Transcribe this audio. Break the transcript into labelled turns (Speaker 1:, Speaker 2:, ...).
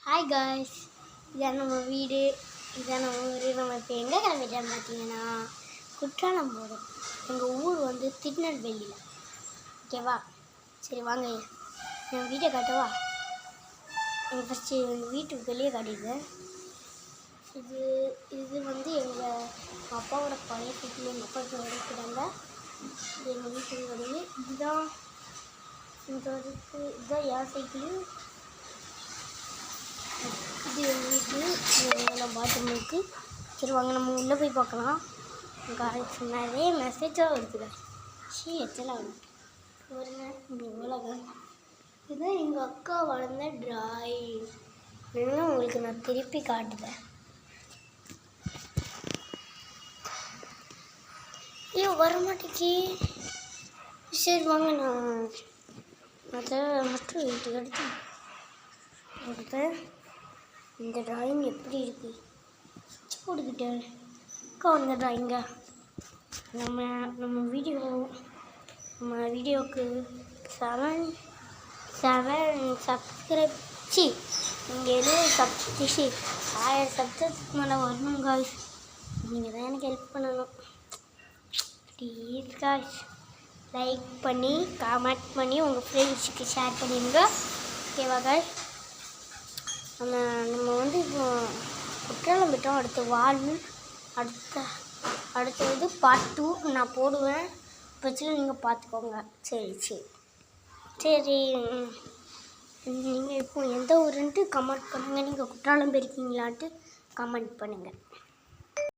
Speaker 1: Hi guys, இதான் நம்ம வீடு. இதான் நம்ம ஊர். நம்ம இப்போ எங்கே கிளம்பிட்டோம்னு பார்த்தீங்கன்னா குற்றாலம் போகிறோம். எங்கள் ஊர் வந்து திருநெல்வேலியில். ஓகேவா? சரி வாங்க, என் வீட்டை காட்டவா? எனக்கு ஃபஸ்ட்டு எங்கள் வீட்டுக்கு வெளியே காட்டிடுவேன். இது வந்து எங்கள் அப்பாவோட பழைய சைக்கிள். எங்கள் அப்பா இப்போ எடுக்கிறாங்க. இது எங்கள் வீட்டுக்கு வருது. இதுதான் என் சைக்கிள். இது எங்கள் வீட்டு நம்ம பாத்ரூம் இருக்குது. சரி வாங்க, நம்ம உள்ளே போய் பார்க்கலாம். நிறைய மெசேஜாக வருதுங்க. எச்சலாக வரும் பாருங்க. இவ்வளோ இதுதான் எங்கள் அக்கா வளர்ந்த டிராயிங். இன்னும் உங்களுக்கு நான் திருப்பி காட்டுறேன். ஐயோ வரமாட்டேக்கி. சரி வாங்க, நான் அதை மட்டும் வீட்டுக்கு எடுத்து இந்த ட்ராயிங் எப்படி இருக்குது போட்டுக்கிட்டேன். அக்கா வந்த ட்ராயிங்க நம்ம வீடியோவுக்கு 7 சப்ஸ்கிரைப் இங்கே 1000 சப்ஸ்கிரைப் மேலே வரணும் காய்ஸ். நீங்கள் தான் எனக்கு ஹெல்ப் பண்ணணும். ப்ளீஸ் காய்ஸ், லைக் பண்ணி கமெண்ட் பண்ணி உங்கள் ஃப்ரெண்ட்ஸுக்கு ஷேர் பண்ணிடுங்க. ஓகேவா காய்ஸ்? நம்ம வந்து இப்போ குற்றாலம் போயிட்டோம். அடுத்தது பார்ட் 2 நான் போடுவேன். பட்சத்தில் நீங்கள் பார்த்துக்கோங்க. சரி நீங்கள் இப்போ எந்த ஊருன்ட்டு கமெண்ட் பண்ணுங்கள். நீங்கள் குற்றாலம் போயிருக்கீங்களான்ட்டு கமெண்ட் பண்ணுங்கள்.